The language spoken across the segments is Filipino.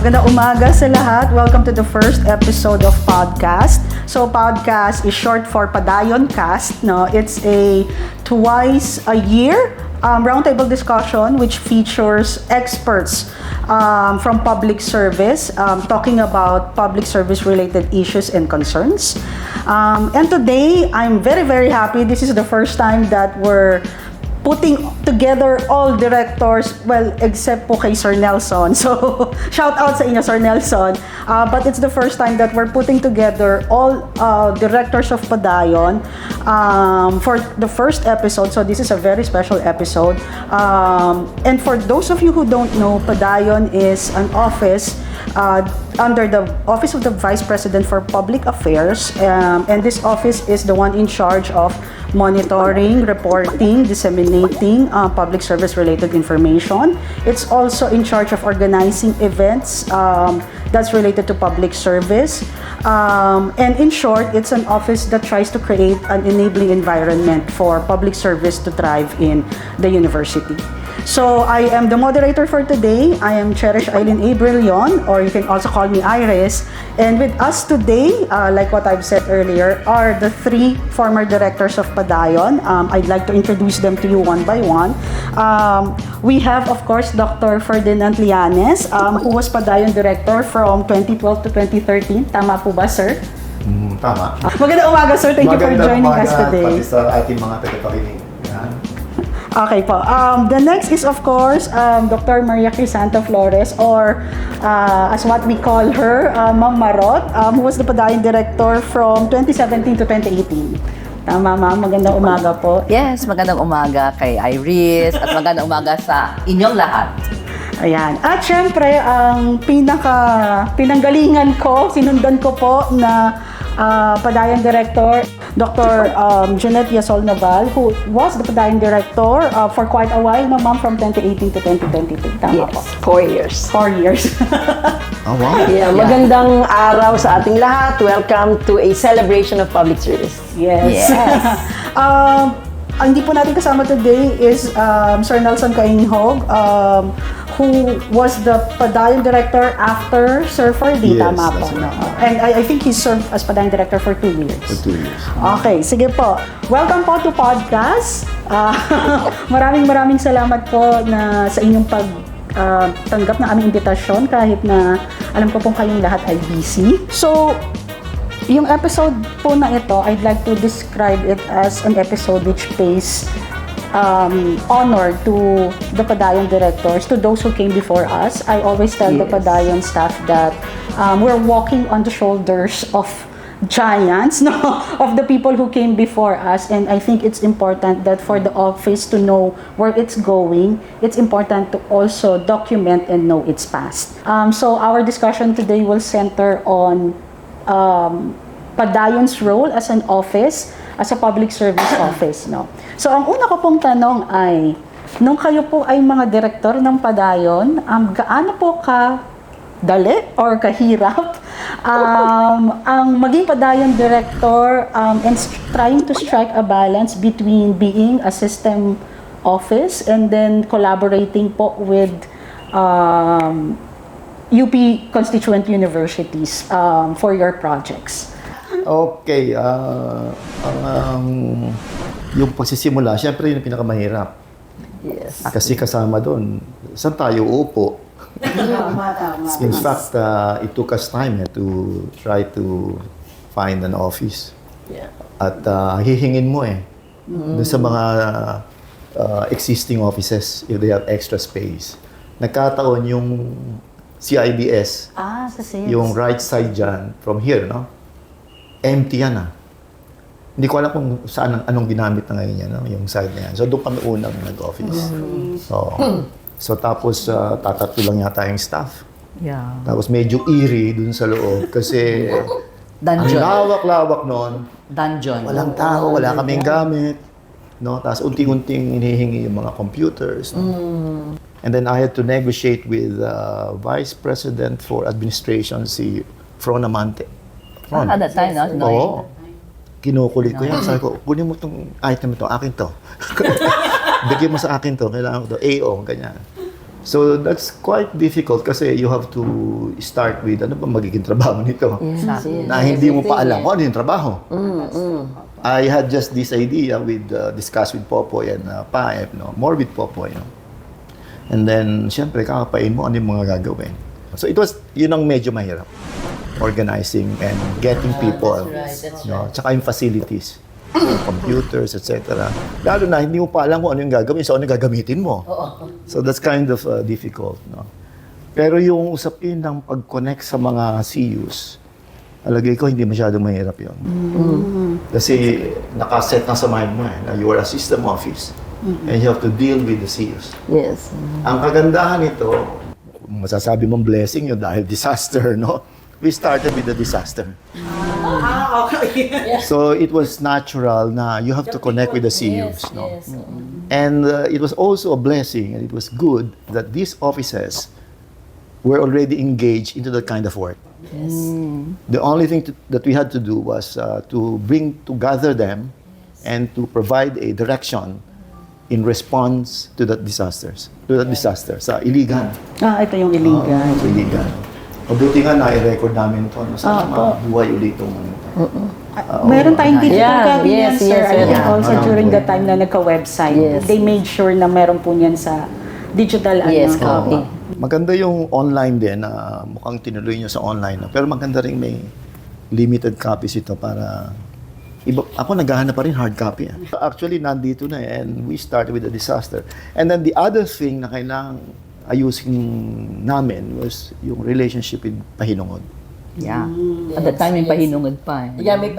Magandang umaga sa lahat. Welcome to the first episode of PADCAST. So PADCAST is short for Padayon Cast. No, it's a twice a year roundtable discussion which features experts from public service talking about public service related issues and concerns. And today, I'm very happy. This is the first time that we're putting together all directors, well, except po kay Sir Nelson. So, shout out sa inyo, Sir Nelson. But it's the first time that we're putting together all directors of Padayon for the first episode. So, this is a very special episode. And for those of you who don't know, Padayon is an office under the Office of the Vice President for Public Affairs. And this office is the one in charge of monitoring, reporting, disseminating public service-related information. It's also in charge of organizing events that's related to public service. And in short, it's an office that tries to create an enabling environment for public service to thrive in the university. So I am the moderator for today. I am Cherish Aileen Brillon, or you can also call me Iris. And with us today, like what I've said earlier, are the three former directors of Padayon. I'd like to introduce them to you one by one. We have, of course, Dr. Ferdinand Llanes, who was Padayon director from 2012 to 2013. Tama po ba, sir? Tama. Magandang umaga, sir. Thank you for joining us today. Pati sa ating mga tagapakinig. Okay po. The next is, of course, Dr. Maria Crisanta Flores, or as what we call her, Ma'am Marot, who was the Padayon Director from 2017 to 2018. Tama, Ma'am. Magandang umaga po. Yes, magandang umaga kay Iris at magandang umaga sa inyong lahat. Ayan. At syempre, ang pinanggalingan ko, sinundan ko po na Padayon Director, Dr. Jeanette Yasol-Naval, who was the Padayon Director for quite a while, no, Ma'am, from 2018 to 2022. Tama yes, po? 4 years. 4 years. Oh, wow. Yeah, magandang araw sa ating lahat. Welcome to a celebration of public service. Yes. Ang hindi po natin kasama today is Sir Nelson Kainghog, who was the Padayon Director after Sir Ferdy. Yes, Tama po. that's right. No? And I think he served as Padayon Director for 2 years. For 2 years. Okay, sige po. Welcome po to podcast. Maraming salamat po na sa inyong tanggap na aming imbitasyon kahit na alam ko pong kayong lahat ay busy. So, yung episode po na ito, I'd like to describe it as an episode which pays honor to the Padayon directors, to those who came before us. I always tell the Padayon staff that we're walking on the shoulders of giants, no, of the people who came before us, and I think it's important that for the office to know where it's going, it's important to also document and know its past. So our discussion today will center on Padayon's role as an office, as a public service office, no. So ang una ko pong tanong ay, nung kayo po ay mga direktor ng Padayon, gaano po dali or kahirap ang maging Padayon director and trying to strike a balance between being a system office and then collaborating po with UP constituent universities for your projects? Okay. Yung pagsisimula, syempre yun ang pinakamahirap. Yes. Kasi kasama doon, saan tayo uupo? Tama. In fact, it took us time to try to find an office. Yeah. At hihingin mo doon sa mga existing offices if they have extra space. Nagkataon yung CIBS, sa sales. yung right side dyan, from here, no? Empty yan Hindi ko alam kung anong ginamit na ngayon yan, no? Yung side na yan. So doon kami unang nag-office. So tapos tatatlo lang yata yung staff. Yeah. Tapos medyo eerie dun sa loob kasi ang Dungeon. lawak-lawak nun. Dungeon. Walang tao, wala kaming gamit. No? Tapos unti-unting hinihingi yung mga computers. No? And then I had to negotiate with Vice President for Administration, si Fron Amante. At that time, no? Oo. Kinukulit ko yan. Sabi ko, kunin mo itong item ito, akin to. Bigyan mo sa akin to, kailangan ko to. AO, ganyan. So that's quite difficult kasi you have to start with ano ba magiging trabaho nito na hindi mo pa alam kung ano yung trabaho. I had just this idea with discuss with Popoy and Paep, no? More with Popoy, no? And then syempre kakapain mo ano yung mga gagawin. So it was yun ang medyo mahirap, organizing and getting people, no? Tsaka yung facilities. Computers, etc. Lalo na, hindi mo pa alam kung ano yung gagawin, so ano yung gagamitin mo. So that's kind of difficult. No? Pero yung usapin ng pag-connect sa mga CUs, alagay ko hindi masyadong mahirap yun. Kasi nakaset na sa mind mo na you are a system office and you have to deal with the CUs. Yes. Ang kagandahan nito, masasabi mong blessing yun dahil disaster, no? We started with the disaster. Okay. So it was natural na you have to connect with the CUs, no? And it was also a blessing, and it was good that these offices were already engaged into that kind of work. The only thing that we had to do was to gather them and to provide a direction in response to that disaster sa Iligan. Ito yung Iligan. Sa Iligan. Mabuti nga na-record namin ito. Sana mabuhay ulit itong Meron tayong digital copy niyan, Yes, sir. yes, I think yeah. also during the time na nagka-website, they made sure na meron po niyan sa digital copy. Maganda yung online din na mukhang tinuloy nyo sa online. Pero maganda rin may limited copies ito para ako naghahanap pa rin hard copy. Actually, nandito na and we started with a disaster. And then the other thing na kailangang ayusin namin was yung relationship with Pahinungod. Yeah. At the time, yung pahinungod pa.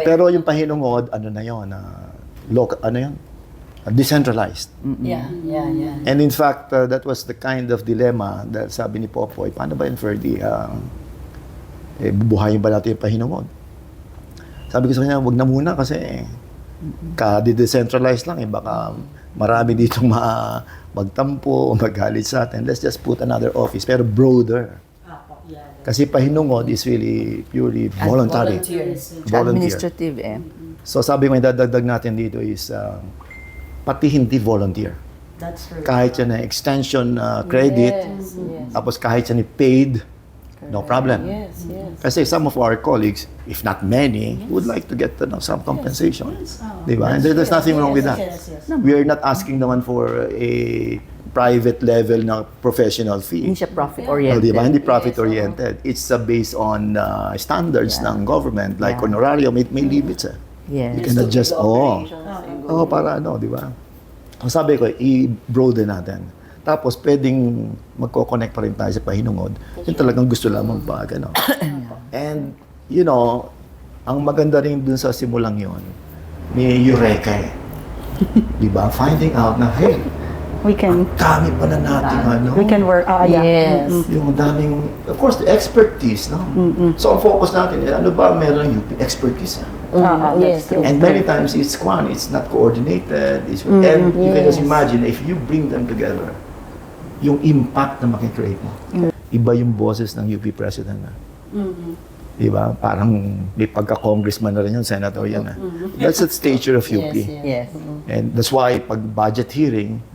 Pero yung Pahinungod, ano na yun, decentralized. Yeah. And in fact, that was the kind of dilemma that sabi ni Popoy, paano ba yun, Ferdy? Bubuhayin ba natin yung Pahinungod? Sabi ko sa kanya, wag na muna kasi ka-decentralized lang baka marami ditong magtampo o magalit sa atin. Let's just put another office, pero broader. Kasi Pahinungod is really purely voluntary. Volunteer. Administrative So sabi ko, dadagdag natin dito is pati hindi volunteer. That's true. Kahit yan na extension credit, tapos kahit yan paid, no problem. Kasi some of our colleagues, if not many, would like to get some compensation. Diba? And there's nothing wrong with that. We are not asking naman for a private level na professional fee. Hindi siya profit-oriented. Diba? Hindi profit-oriented. It's based on standards ng government, like honorario, may limits. Yes. You cannot just, para di ba? Ang sabi ko, i-broaden natin. Tapos, pwedeng magko-connect pa rin tayo sa Pahinungod. Yung talagang gusto lamang And, ang maganda rin dun sa simulang yon, may eureka diba? Finding out na, hey, We can dami pa na natin, we can work. Yes. Yung daming, of course, the expertise, no? So, ang focus natin, ano ba meron UP expertise? Yes. And many times, it's not coordinated. And you can just imagine, if you bring them together, yung impact na makikreate mo. Iba yung boses ng UP President na. Diba? Parang may pagka-congressman na rin yun, senator yan na. That's the stature of UP. Yes. And that's why pag budget hearing,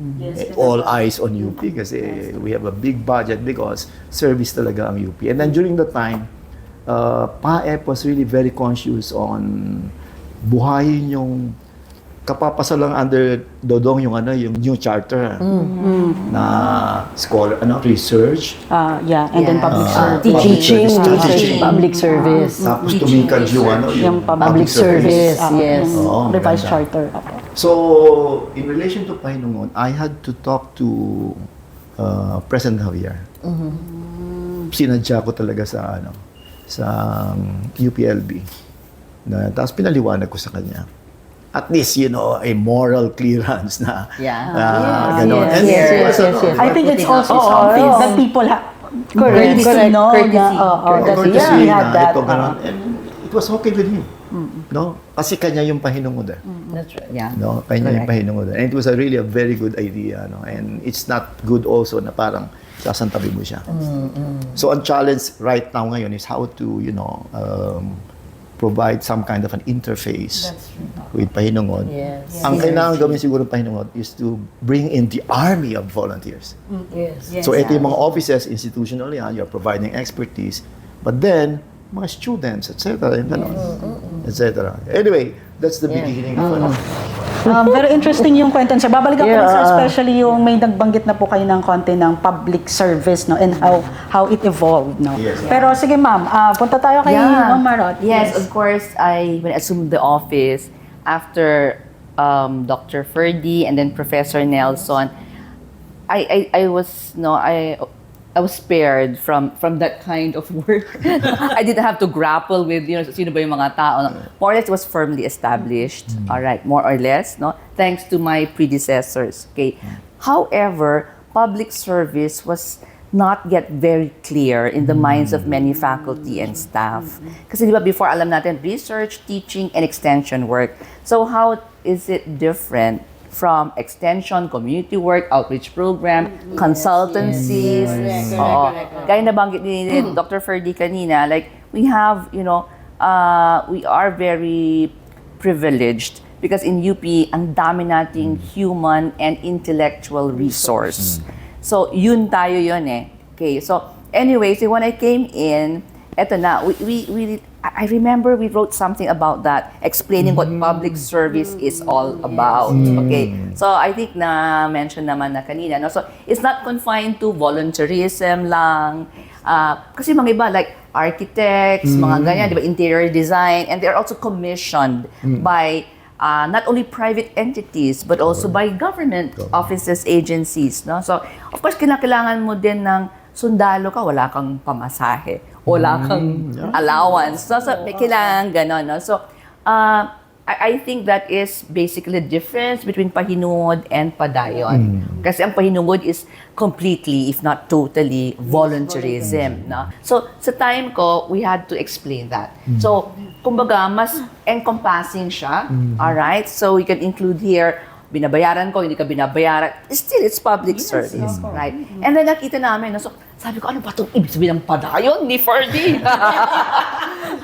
all eyes on UP kasi we have a big budget because service talaga ang UP. And then during that time, PAEP was really very conscious on buhayin yung kapapasa lang under Dodong yung new charter na scholar research and then public service. Teaching, Teaching. public service. tapos tumingkad yung public service. Yes. Revised charter. So in relation to Pahinungod, I had to talk to President Javier. Sinadya ko talaga sa UPLB. Tapos pinaliwanag ko sa kanya. At least, a moral clearance na gano'n. Yes. I think it's also something that people have Correct. know Courtesy we had na that. ito, gano'n. And it was okay with him. No? Kasi kanya yung Pahinungod. That's right. Yeah. No? Kanya yung Pahinungod. And it was really a very good idea. No? And it's not good also na parang sasantabi mo siya. So, ang challenge right now ngayon is how to, provide some kind of an interface with Pahinungod. Yes. Ang kailangan gawin siguro ng Pahinungod is to bring in the army of volunteers. Yes. So ito yung mga offices, institutional yan, you're providing expertise, but then, mga students, etc. etc. Anyway, that's the beginning of it. Very interesting yung kwento niya. Babalik ako sa especially yung may nagbanggit na po kayo ng konti ng public service, no, and how it evolved, no. Yes. Pero sige ma'am, punta tayo kay Ma'am Marot. Yes, of course, when I assumed the office after Dr. Ferdy and then Professor Nelson, I was spared from that kind of work. I didn't have to grapple with, sino ba yung mga tao. More or less, it was firmly established. All right, more or less, no? Thanks to my predecessors. Okay. However, public service was not yet very clear in the minds of many faculty and staff. Kasi di ba before, alam natin, research, teaching, and extension work. So how is it different from extension, community work, outreach program, consultancies? Gaya nabanggit ni Dr. Ferdy kanina, like we have, we are very privileged because in UP, ang dami nating human and intellectual resource. So yun tayo yun eh. Okay, so anyway, so when I came in, eto na, I remember we wrote something about that, explaining what public service is all about. Okay, so I think na-mention naman na kanina, no? So it's not confined to volunteerism lang. Kasi mga iba, like architects, mga ganyan, di ba, interior design, and they're also commissioned by not only private entities, but also by government offices, agencies, no? So, of course, kailangan mo din ng sundalo ka, wala kang pamasahe, wala kang allowance. So may kailangan ganon, no? So, I think that is basically the difference between Pahinungod and Padayon. Kasi ang Pahinungod is completely, if not totally, volunteerism, no? So, sa time ko, we had to explain that. So, kumbaga, mas encompassing siya, alright? So, we can include here, binabayaran ko, hindi ka binabayaran, still, it's public service, right? And then nakita namin, no? So, sabi ko, ano ba itong ibig sabihin ng Padayon ni Ferdy?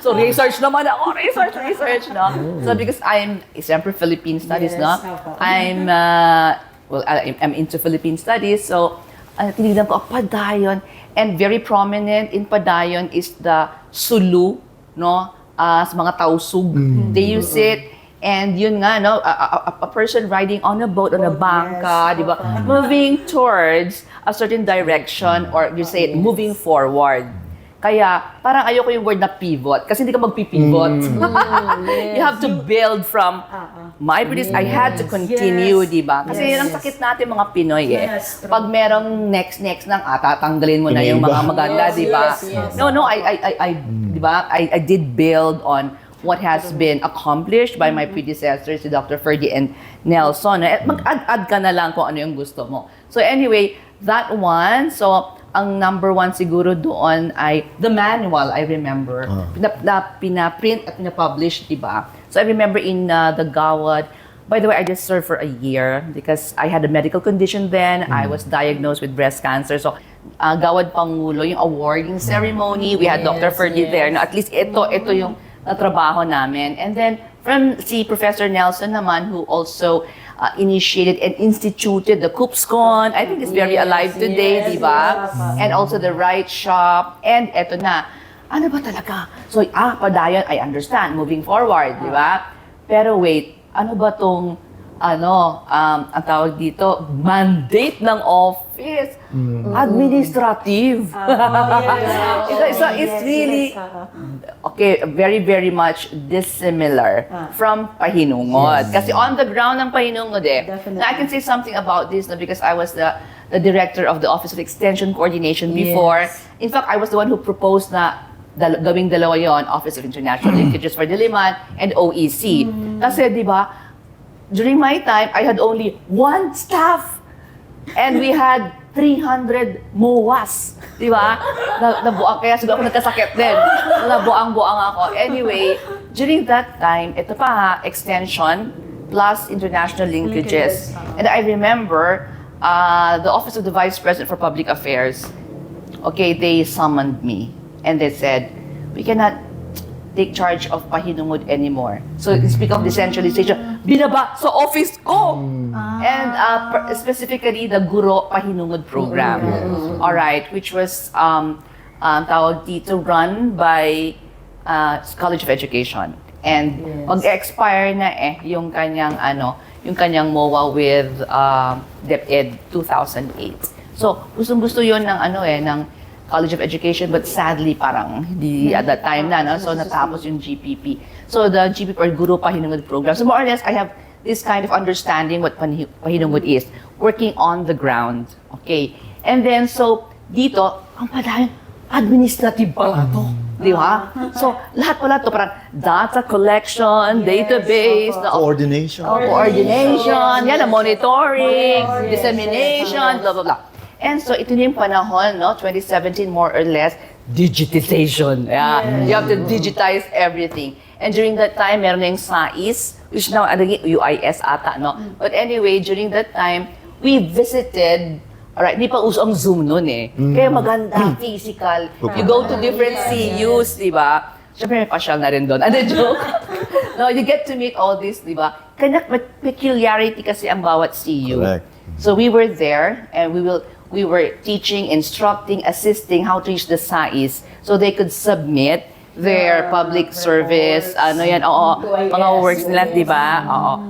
So, research naman ako, research, no? So, because I'm Philippine Studies, no? I'm into Philippine Studies, so, tinignan ko, Padayon, and very prominent in Padayon is the sulu, no? Sa mga tausug. They use it. And yun nga, no, a person riding on a boat, on a bangka, di ba? Moving towards a certain direction, or you say it, moving forward. Kaya, parang ayoko yung word na pivot, kasi hindi ka magpipivot. You have to build from my previous, I had to continue, di ba? Kasi yun ang sakit natin mga Pinoy eh. Pag merong next nang tatanggalin mo na yung mga maganda, di ba? No, di ba? I did build on what has been accomplished by my predecessors, si Dr. Ferdy and Nelson. Mag-add ka na lang kung ano yung gusto mo. So anyway, that one, so ang number one siguro doon ay the manual, I remember. Pinaprint at pinapublish, di ba? So I remember in the Gawad, by the way, I just served for a year because I had a medical condition then. I was diagnosed with breast cancer. So Gawad Pangulo, yung awarding ceremony, we had Dr. Ferdy there. No, at least ito yung trabaho namin. And then, from si Professor Nelson naman, who also initiated and instituted the Coopscon. I think it's very alive today, di ba? And also the Right Shop. And eto na, ano ba talaga? So, Padayon, I understand, moving forward, di ba? Pero wait, ano ba tong, ang tawag dito, mandate ng office, administrative. So it's really, okay, very, very much dissimilar from Pahinungod. Kasi on the ground ng Pahinungod I can say something about this because I was the director of the Office of Extension Coordination before. In fact, I was the one who proposed na gawing dalawa yon, Office of International Linkages for Diliman and OEC. Kasi, di ba, during my time, I had only one staff. And we had 300 MOAs. Di ba? Nabuang, kaya siguro ako nagkasakit din. Nabuang-buang ako. Anyway, during that time, ito pa extension plus international linkages. And I remember the Office of the Vice President for Public Affairs, okay, they summoned me. And they said, we cannot take charge of pahinungod anymore. So, speak of decentralization, binaba sa office ko! And specifically, the Guro Pahinungod program. Alright, which was tawag dito, run by College of Education. And mag-expire na yung kanyang MOA with DepEd 2008. So, gustong-gusto yun ng College of Education, but sadly parang hindi at that time na, no? So natapos yung GPP. So the GPP or Guro Pahinungod program. So more or less, I have this kind of understanding what pahinungod is, working on the ground. Okay. And then, so dito, ang Padayon, administrative pala to. Di ba? So, lahat pala to, parang data collection, database, coordination, yan, monitoring, dissemination, blah, blah, blah. And so, ito na yung panahon, no? 2017, more or less, digitization. Yeah. You have to digitize everything. And during that time, meron na yung SAIS, which now, UIS ata, no? But anyway, during that time, we visited, alright, hindi pa uso ang Zoom nun Kaya maganda, physical. You go to different CUs, di ba? Siyempre, may pasyal na rin doon. Ano, joke? No, you get to meet all this, di ba? Kanya, peculiarity kasi ang bawat CU. Correct. So we were there, and we were teaching, instructing, assisting how to use the SAIS so they could submit their public service, mga works nila, di ba?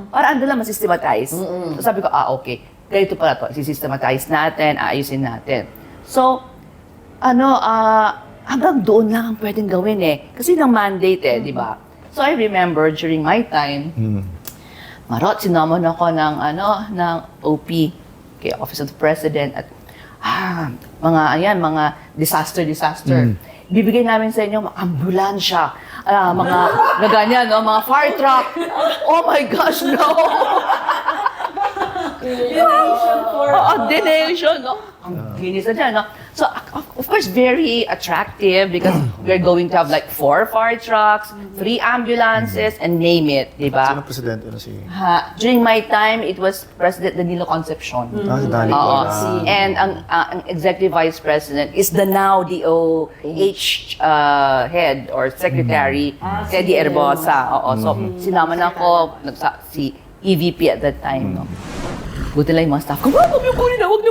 Para andun lang masystematize. So sabi ko, okay, ganito pala to, sisystematize natin, aayusin natin. So, hanggang doon lang ang pwedeng gawin Kasi yun ang mandate di ba? So I remember during my time, Marot, sinamon ako ng OP, kay Office of the President, at mga disaster. Bibigay namin sa inyo mga ambulansya, mga ganyan, mga fire truck. Oh my gosh, no! Donation, no? Ang ginis na dyan, no? So, of course, very attractive because we're going to have like 4 fire trucks, 3 ambulances, and name it, di ba? Sino presidente na si... During my time, it was President Danilo Concepcion. Si Danilo. And ang Executive Vice President is the now DOH head or Secretary, Teddy Herbosa. So, sinaman ako, si EVP at that time, no? Buti lang yung mga staff ko, wag niyo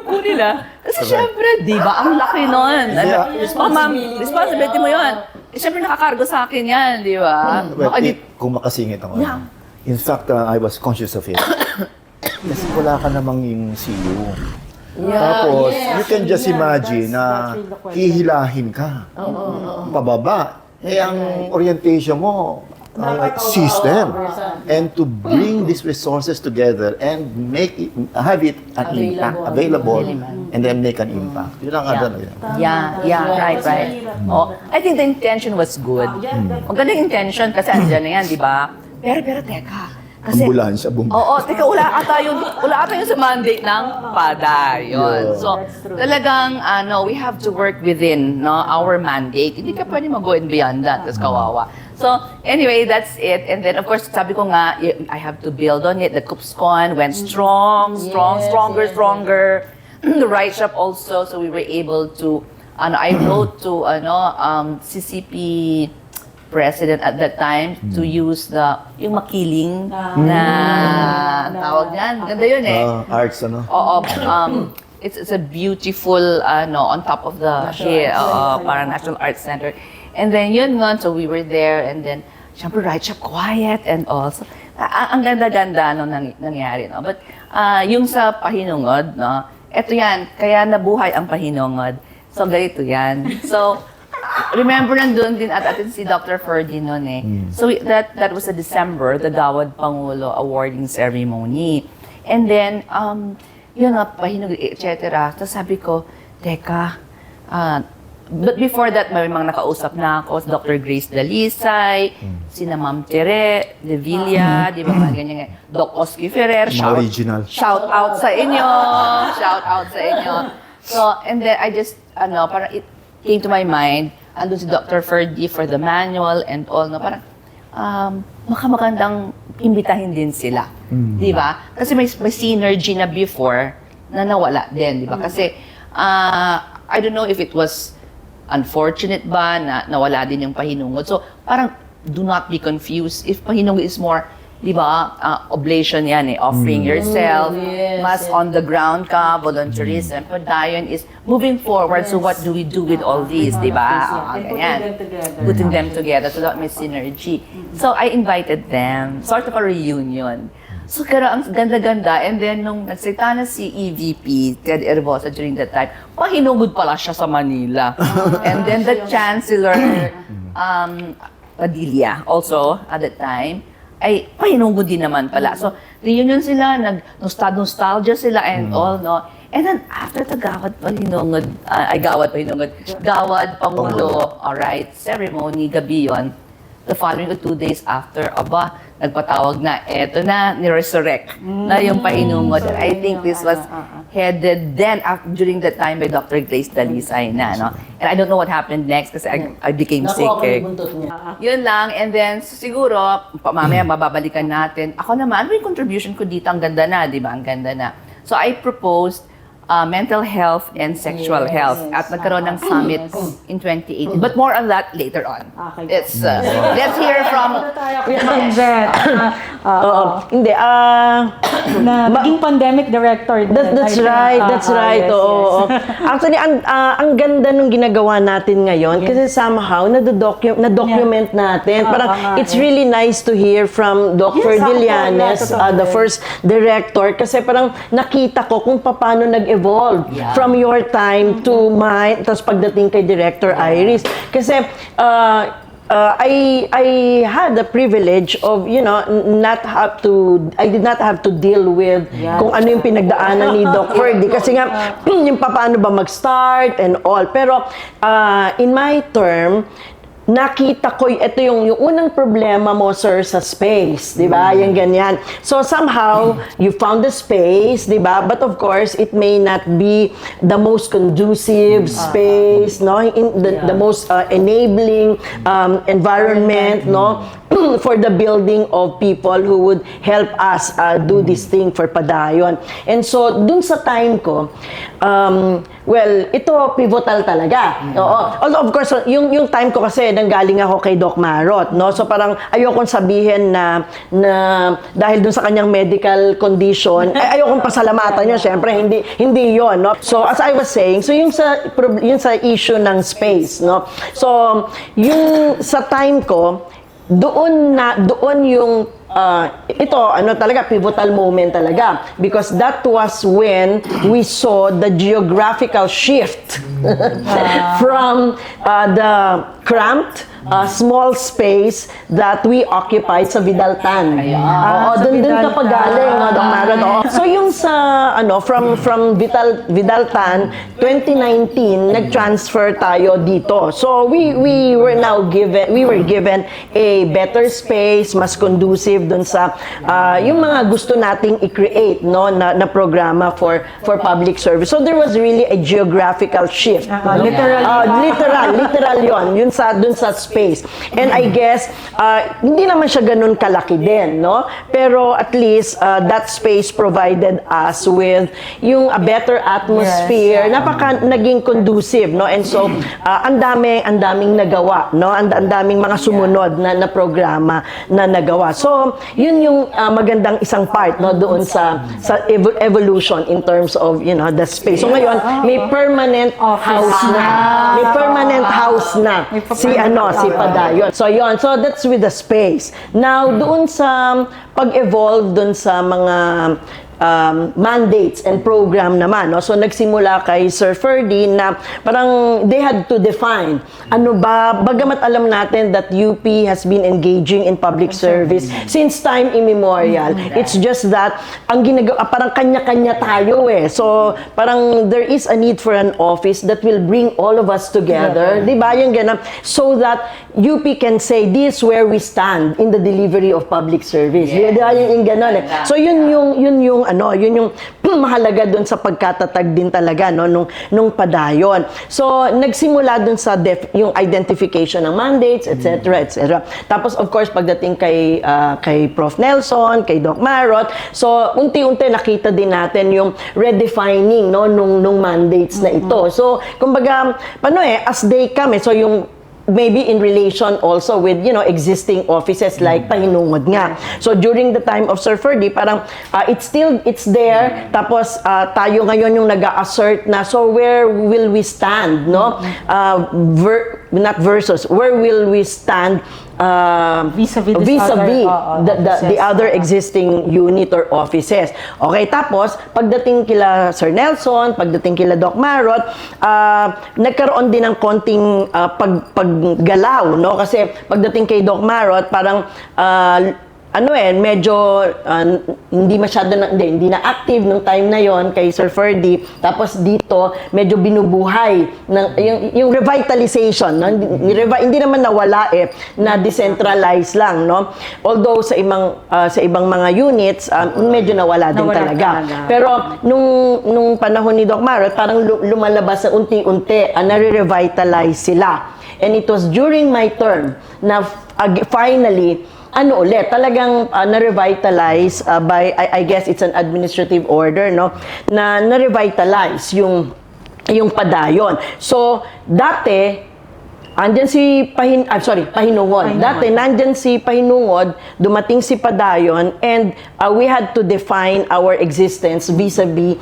kunin Kasi syempre, di ba, ang laki nun. Responsibility mo yun. Syempre, nakakargo sa akin yan, di ba? Kung makasingit ako. Yeah. In fact, I was conscious of it. Kasi wala ka namang yung CU. Tapos, you can just imagine na hihilahin ka. Pababa. Ang orientation mo, system, and to bring these resources together and have it an impact available, and then make an impact. Yun ang right. I think the intention was good. Magandang intention kasi andyan na yan, di ba? Pero teka. Kasi, ambulansya, teka, wala ata yung sa mandate ng Padayon. So, talagang, we have to work within our mandate. Hindi ka pwede mag-go and beyond that, kasi kawawa. So, anyway, that's it. And then, of course, sabi ko nga, I have to build on it. The KUPSCON went stronger. The Right Shop also, so we were able to, I wrote to, CCP President at that time to use yung makiling na tawag niyan. Ganda yun arts, it's a beautiful, on top of the parang National Arts Center. And then yun nga, so we were there, and then, syempre, Right Shop, quiet and all. So, ang ganda-ganda nangyari, no? But, yung sa pahinungod, no? Eto yan, kaya nabuhay ang pahinungod. So, ganito yan. So, remember, nandun din at atin si Dr. Ferdinand So, that was a December, the Gawad Pangulo Awarding Ceremony. And then, yun nga, pahinungod, etc. Tapos sabi ko, teka, but before that, may mga nakausap na ako, si Dr. Grace Dalisay, sina Ma'am Tere, De Villa, di ba mga ganyan, Doc Oski Ferrer, shout out sa inyo. So, and then I just, parang it came to my mind, andun si Dr. Ferdy for the manual and all, parang, makamagandang imbitahin din sila. Di ba? Kasi may synergy na before na nawala din, di ba? Kasi, I don't know if it was unfortunate ba na nawala din yung pahinungod. So, parang do not be confused. If pahinong is more, di ba, oblation yan offering yourself, mas on the ground ka, volunteerism. Padayon is moving forward, so what do we do with all these, di ba? Ganyan. Putting them together so that may synergy. So I invited them, sort of a reunion. So, kaya ang ganda-ganda. And then, nung nagsalita na si EVP, Ted Herbosa, during that time, pahinugod pala siya sa Manila. And then, the Chancellor, Padilla, also, at that time, ay pahinugod din naman pala. So, reunion sila, nag-nostalgia sila and all, no? And then, after the Gawad Pahinungod, Gawad Pangulo, alright, ceremony, gabi yun, the following 2 days after, nagpatawag na, eto na, ni-resurrect na yung pahinungod. And I think this was headed then, during that time, by Dr. Grace Dalisay na, no? And I don't know what happened next kasi I became sick. Yun lang, and then, siguro, mamaya mababalikan natin. Ako naman, ano yung contribution ko dito? Ang ganda na, di ba? Ang ganda na. So, I proposed mental health and sexual health at nagkaroon ng summit in 2018. But more on that later on. It's, let's hear from Hindi, na maging pandemic director. That's right. Oo. Actually, ang ganda nung ginagawa natin ngayon kasi somehow na-document natin. Parang it's really nice to hear from Dr. Llanes, the first director, kasi parang nakita ko kung paano nag-evolve from your time to mine, tapos pagdating kay Director Iris. Kasi I had the privilege of, I did not have to deal with kung ano yung pinagdaanan ni Doc Ferdy. Kasi nga, yung paano ba mag-start and all. Pero in my term, nakita ko, ito yung unang problema mo, sir, sa space, di ba? Yung ganyan. So, somehow, you found the space, di ba? But of course, it may not be the most conducive space, no? The most enabling environment, no? For the building of people who would help us do this thing for Padayon. And so, dun sa time ko, well, ito pivotal talaga. Oo. Also, of course, yung time ko kasi nanggaling ako kay Doc Marot, no? So parang ayokong sabihin na dahil dun sa kanyang medical condition, ayokong pasalamatan niya, syempre hindi 'yon, no? So as I was saying, so yung sa issue ng space, no? So yung sa time ko, doon yung ito, talaga, pivotal moment talaga. Because that was when we saw the geographical shift from the cramped, small space that we occupied sa Vidaltan. Doon ka pa galing, Dr. Marot. So yung sa, from Vidaltan, 2019, nag-transfer tayo dito. So we were given a better space, mas conducive doon sa yung mga gusto nating i-create, no, na programa for public service. So there was really a geographical shift. Literal yun dun sa space. And I guess hindi naman siya ganun kalaki din, no? Pero at least that space provided us with yung a better atmosphere, naging conducive, no? And so ang daming nagawa, no? Ang daming mga sumunod na programa na nagawa. So yun yung magandang isang part, no, doon sa evolution in terms of, the space. So ngayon may permanent house na. May permanent house na si Padayon. So yun, so that's with the space. Now doon sa pag-evolve doon sa mga mandates and program naman, no? So nagsimula kay Sir Ferdy na parang they had to define bagamat alam natin that UP has been engaging in public service since time immemorial. It's just that ang ginagawa parang kanya-kanya tayo So parang there is a need for an office that will bring all of us together, di ba? Yung ganun, so that UP can say this where we stand in the delivery of public service. Di ba? Yung ganun So yun yung mahalaga doon sa pagkatatag din talaga, no, nung Padayon. So nagsimula doon sa yung identification ng mandates, etc. Tapos of course pagdating kay Prof. Nelson, kay Doc Marot, so unti-unti nakita din natin yung redefining, no, nung mandates na ito. So kumbaga as they come, so yung maybe in relation also with, existing offices like pahinungod nga. So during the time of Sir Ferdy, parang it's there. Tapos tayo ngayon yung nag-assert na, so where will we stand, no? Not versus, where will we stand vis-a-vis the other existing unit or offices. Okay, tapos pagdating kila Sir Nelson, pagdating kila Doc Marot, nagkaroon din ng konting paggalaw, no? Kasi pagdating kay Doc Marot, parang medyo hindi hindi na active nung time na yon kay Sir Ferdy. Tapos dito, medyo binubuhay ng yung revitalization, no? Hindi naman nawala na decentralized lang, no? Although sa ibang mga units, medyo nawala din talaga. Pero nung panahon ni Doc Marot, parang lumalabas na unti-unti, nare-revitalize sila. And it was during my term na finally talagang na-revitalize by, I guess it's an administrative order, no? Na-revitalize yung Padayon. So, dati, andyan si Pahinungod. Dati, nandyan si Pahinungod, dumating si Padayon, and we had to define our existence vis-a-vis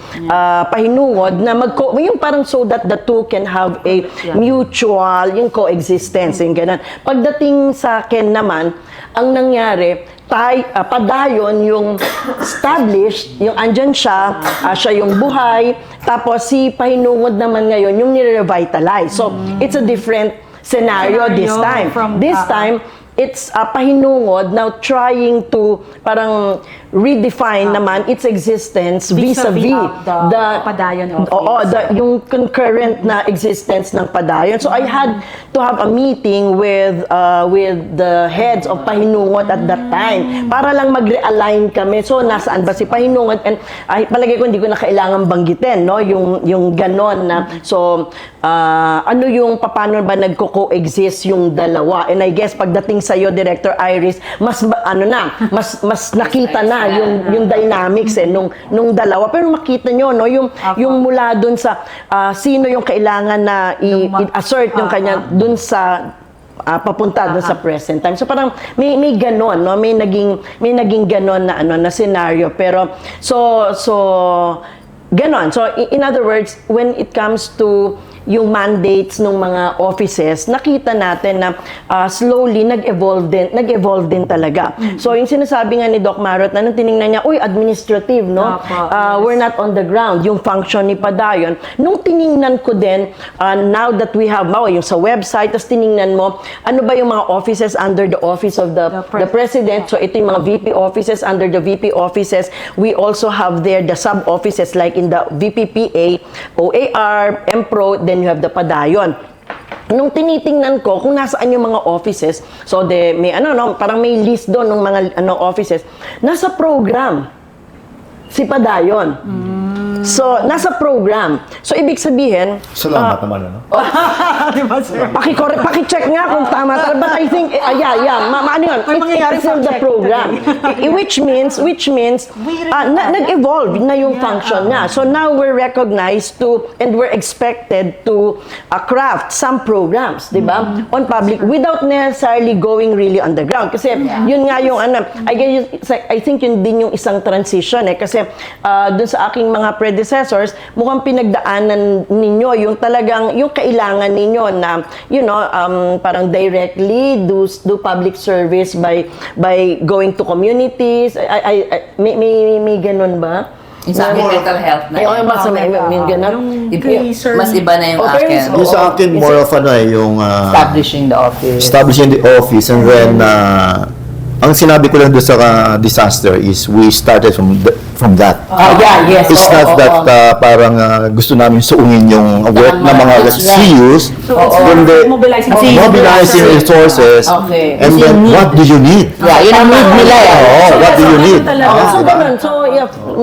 Pahinungod na yung parang so that the two can have a mutual, yung coexistence, yung ganun. Pagdating sa akin naman, ang nangyari, Padayon yung established, yung andyan siya, siya yung buhay, tapos si Pahinungod naman ngayon yung nire-revitalize. So, it's a different scenario this time. This time, it's Pahinungod now trying to parang redefine naman its existence vis-a-vis the Padayon office. Yung concurrent na existence ng Padayon. So I had to have a meeting with the heads of Pahinungod at that time para lang mag-realign kami. So nasaan ba si Pahinungod? And palagay ko hindi ko na kailangan banggitin, no? Yung ganon na yung paano ba nagko-coexist yung dalawa. And I guess pagdating sa iyo, Director Iris, mas nakita na yung dynamics nung dalawa. Pero makita nyo, no, yung mula dun sa sino yung kailangan na i-assert yung kanya dun sa papunta dun sa present time. So parang may ganon, no, may naging ganon na scenario. Pero so ganon. So in other words, when it comes to yung mandates ng mga offices, nakita natin na slowly nag-evolve din talaga. So yung sinasabi nga ni Doc Marot na nung tiningnan niya, administrative, no? We're not on the ground, yung function ni Padayon. Nung tiningnan ko din, now that we have, yung sa website, tapos tiningnan mo, ano ba yung mga offices under the office of the President? So ito yung mga VP offices, under the VP offices. We also have there the sub-offices like in the VPPA, OAR, MPRO, then you have the Padayon. Nung tinitingnan ko kung nasaan yung mga offices, so may parang may list doon ng mga offices, nasa program si Padayon. So, nasa program. So, ibig sabihin... Salamat naman, ano? Diba, sir? Paki-check nga kung tama. But I think, ano yun? It's in the program. Which means, nag-evolve na yung function niya. So, now we're recognized to, and we're expected to craft some programs, di ba? On public, without necessarily going really on the ground. Kasi, yun nga yung, I think yun din yung isang transition, kasi dun sa aking mga predecessors, mukhang pinagdaanan ninyo yung talagang, yung kailangan ninyo na, parang directly do public service by going to communities. May ganun ba? Sa akin, mental health na. Mas iba na yung akin. Yung sa akin, more of yung... Establishing the office. Establishing the office, and then... ang sinabi ko lang doon sa disaster is we started from that. Yes. It's not that parang gusto namin suungin yung work ng mga CUs. Mobilizing resources. Okay. And then, what do you need? Yun ang need nila. What do you need? So, ganun.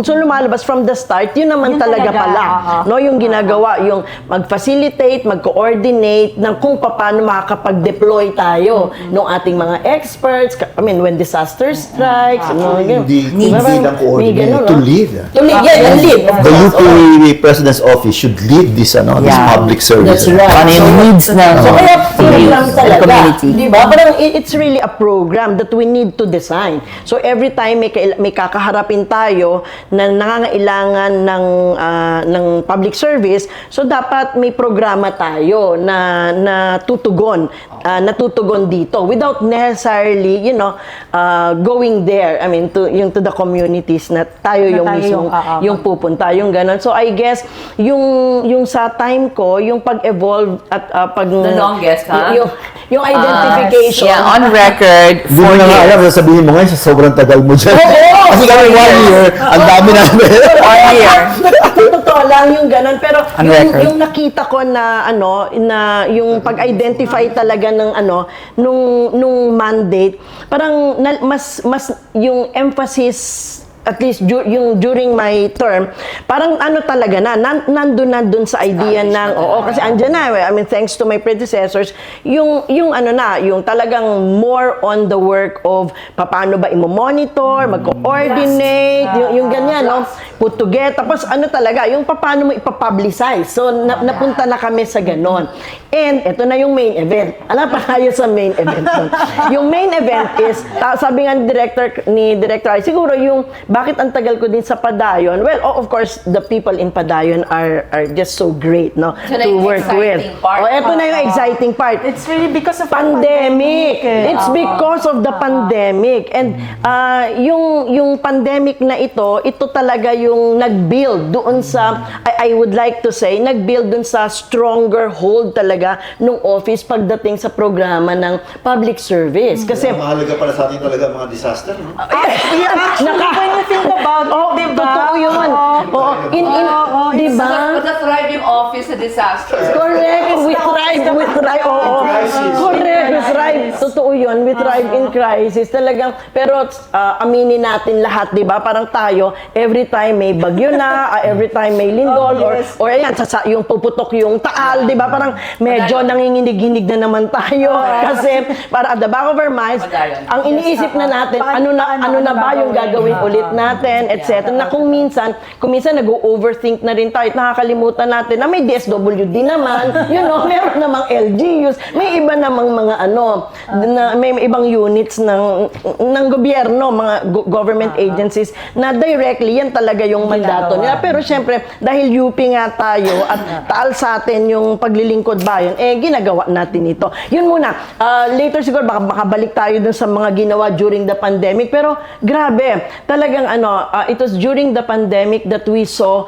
So, lumalabas from the start, yun naman talaga pala. No, yung ginagawa, yung mag-facilitate, mag-coordinate ng kung paano makakapag-deploy tayo ng ating mga experts. When disaster strikes, Hindi lang coordinate, to lead. To lead. The UP President's Office should lead this public service. That's right. So, kaya lang talaga. community. Di ba? Parang it's really a program that we need to design. So every time may kakaharapin tayo na nangangailangan ng public service, so dapat may programa tayo na tutugon dito without necessarily, going there. I mean, to the communities na tayo yung mismo yung pupunta, yung ganon. So I guess yung sa time ko, yung pag-evolve at The longest, ha? Yung identification. Yeah, on record, Hindi mo na nga alam, sasabihin mo ngayon, sa sobrang tagal mo dyan. Kasi kami 1 year, ang dami namin. 1 year. Totoo lang yung ganon. Pero On record. yung nakita ko na na yung pag-identify talaga ng nung mandate, parang mas yung emphasis at least yung during my term, parang talaga nandun sa idea ng, kasi andyan na, I mean, thanks to my predecessors, yung talagang more on the work of paano ba imo-monitor, mag-coordinate, yung ganyan, no? Put together, tapos talaga, yung paano mo ipapublicize. So, napunta na kami sa ganon. And, ito na yung main event. Alam pa tayo sa main event nun. Yung main event is, sabi nga ni Director, siguro yung bakit ang tagal ko din sa Padayon? Well, of course, the people in Padayon are just so great, no? So, to work with. Ito na yung exciting part. It's really because of pandemic. It's because of the pandemic. And yung pandemic na ito talaga yung nag-build doon sa, I would like to say, nag-build doon sa stronger hold talaga nung office pagdating sa programa ng public service. Kasi Mahalaga para sa atin talaga mga disaster, no? When you think about it, diba? Totoo yun. Diba? But the thriving office a disaster. Correct. We thrive. Correct. We thrive. Totoo yun. We thrive in crisis. Talagang, pero aminin natin lahat, diba? Parang tayo, every time may bagyo na, every time may lindol, or ayan, yung puputok yung taal, diba? Parang medyo nanginginig-ginig na naman tayo. Kasi, para at the back of our minds, ang iniisip na natin, ano na ba yung gagawin ulit natin, etc. Na kung minsan nag-overthink na rin tayo at nakakalimutan natin na may DSWD naman, meron namang LGUs, may iba namang mga na may ibang units ng gobyerno, mga government agencies na directly yan talaga yung mandato nila. Pero syempre, dahil UP nga tayo at taal sa atin yung paglilingkod bayan, ginagawa natin ito. Yun muna. Later siguro baka balik tayo dun sa mga ginawa during the pandemic. Pero grabe, talagang it was during the pandemic that we saw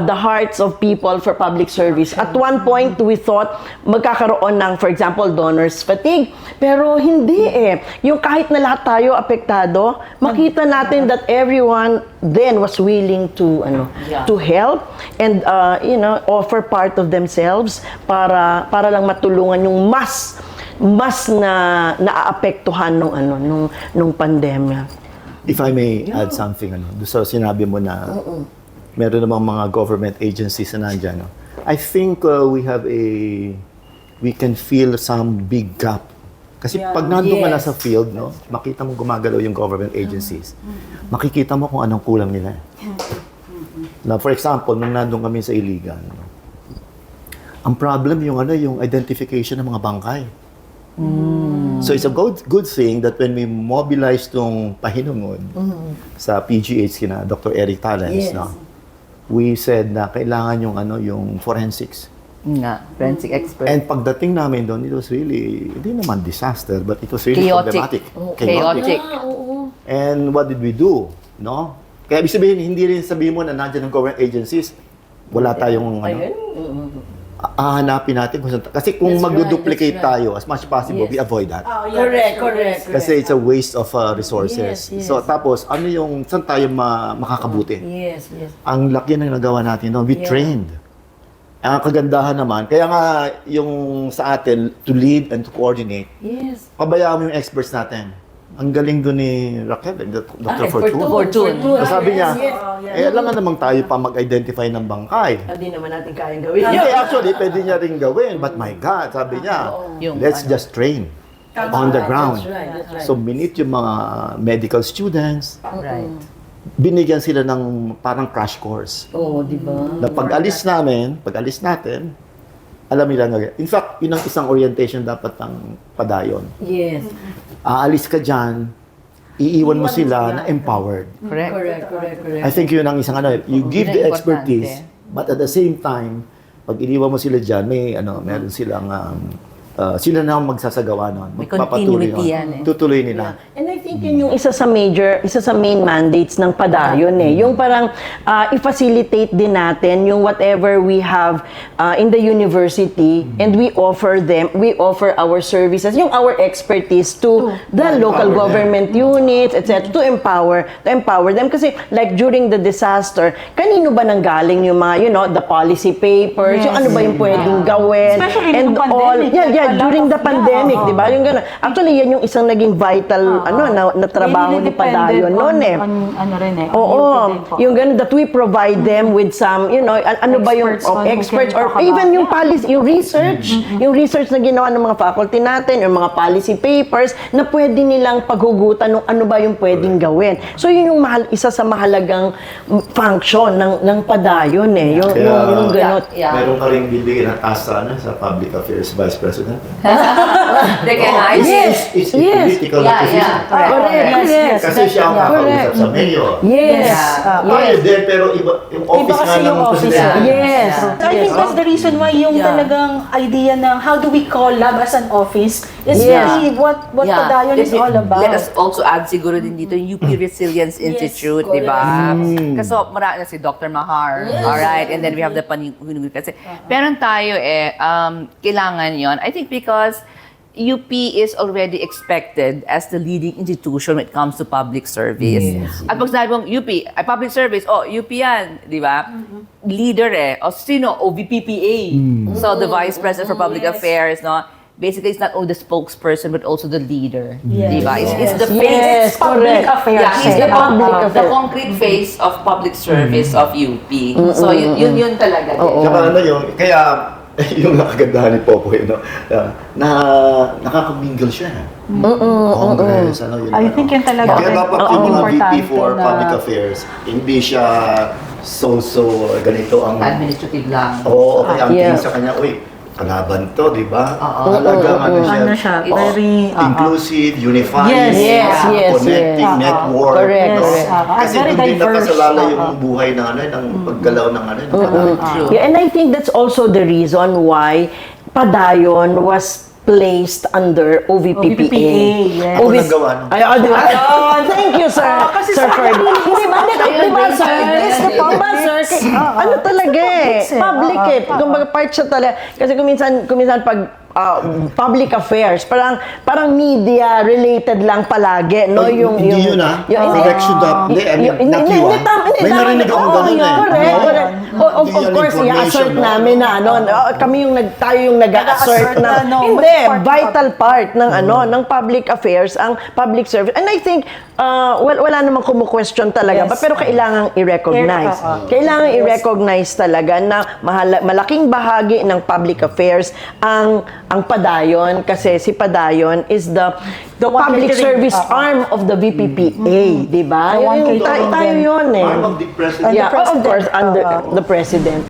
the hearts of people for public service. At one point, we thought magkakaroon ng, for example, donors fatigue. Pero hindi Yung kahit na lahat tayo apektado, makita natin that everyone then was willing to to help and offer part of themselves para lang matulungan yung mas na naaapektuhan nung pandemya. If I may add something, so sinabi mo na meron namang mga government agencies na nandyan, I think we can feel some big gap. Kasi pag nandun ka na sa field, makita mo gumagalaw yung government agencies, makikita mo kung anong kulang nila. Now, for example, nung nandun kami sa Iligan, ang problem yung identification ng mga bangkay. So it's a good thing that when we mobilize tong pahinungod sa PGH kina Dr. Eric Talens, we said na kailangan yung forensics. Forensic expert. And pagdating namin doon, it was really, hindi naman disaster, but it was really chaotic. Chaotic. And what did we do? Kaya ibig sabihin, hindi rin sabihin mo na nandiyan ng government agencies, wala tayong hahanapin natin kasi kung mag-duplicate tayo as much possible, we avoid that. Correct. Kasi it's a waste of resources. Yes. So tapos saan tayo makakabuti? Yes. Ang laki ng nagawa natin doon, we trained. Ang kagandahan naman, kaya nga yung sa atin to lead and to coordinate. Yes. Pabayaan mo yung experts natin. Ang galing doon ni Raquel, Dr. Fortune. Sabi niya, alam nga namang tayo pa mag-identify ng bangkay. Hindi naman natin kayang gawin. Hindi, actually, pwede niya rin gawin. But my God, sabi niya, let's just train on the ground. That's right. So, minute yung mga medical students, Right. binigyan sila ng parang crash course. Di ba? Na pag-alis natin, alam nila nga. In fact, yun ang isang orientation dapat ng Padayon. Yes. Aalis ka dyan, iiwan mo sila na empowered. Correct. I think yun ang isang you give the Yun ang expertise, importante. but at the same time, pag iniwan mo sila dyan, meron silang, sila na ang magsasagawa nun. May Magpapatuloy continuity nun. yan Tutuloy nila. And I think yun yung isa sa main mandates ng Padayon Yung parang i-facilitate din natin yung whatever we have in the university and we offer our services, yung our expertise to the local government units, etc. to empower them. Kasi like during the disaster, kanino ba nanggaling yung mga, the policy papers, yung ano ba yung pwedeng gawin, Especially and nung all. pandemic. During the pandemic, di ba? Yung gano'n. Actually, yan yung isang naging vital, na trabaho ni Padayon noon Ano rin Oo, yung gano'n, that we provide them with some, ano ba yung experts or even yung policy, yung research na ginawa ng mga faculty natin, yung mga policy papers na pwede nilang paghugutan ng ano ba yung pwedeng gawin. So, yun yung isa sa mahalagang function ng Padayon Yung gano'n. Meron ka rin bibigyan ng task sa Public Affairs Vice President. They can hide. Yes. It's a political position. Correct. Kasi siya ang kakausap sa mayor. Yes. Tayo din, pero yung office nga ng presidente. Yes. I think that's the reason why yung talagang idea ng how do we call lab as an office is Yeah. really what Padayon is all about. Let us also add siguro din dito yung UP Resilience Institute, di ba? Kasi marami na si Dr. Mahar. Alright, and then we have the Panigunugan kasi. Meron tayo kailangan yon. I think because UP is already expected as the leading institution when it comes to public service. At pag sinabi mong UP, ay public service, UP yan, di ba? Leader O sino? VPPA. So the Vice President for Public Affairs, no? Basically, it's not only the spokesperson but also the leader. Di ba? It's the face. Public affairs. Yeah, he's the Public concrete face of public service of UP. So yun talaga. Kaya yung nakagandahan ni Popoy, na nakaka-mingle siya. Congress, yun. I think yun talaga Kaya dapat yung mga VP importante for na- Public Affairs, hindi siya so ganito ang... Administrative lang. Oo, kaya ang tingin sa kanya, kalaban to, di ba? Talagang Ano siya, very inclusive, unified, Yes. connecting network. Correct. no? Correct. Kasi Very doon din diverse. nakasalala yung buhay ng paggalaw ng And I think that's also the reason why Padayon was placed under OVPPA. yes. Ako naggawa nun. Di ba? Thank you, sir. Kasi Sir sa Ferdinand. akin, Di ba, sir? Di ba, sir? Ano talaga Public Kumbaga part siya talaga. Kasi kuminsan pag public affairs, parang media related lang palagi, no? Hindi yun correction dapat. Not you May narinig akong gano'n Correct. Of course, i-assert namin na tayo yung nag-assert na hindi, vital part ng ng public affairs, ang public service. And I think wala namang kumu-question talaga, pero kailangang i-recognize. Kailangan i-recognize talaga na malaking bahagi ng public affairs ang Padayon, kasi si Padayon is the public service arm of the VPPA, di ba? Tayo yun Arm of the president. Yeah, of course, under the president.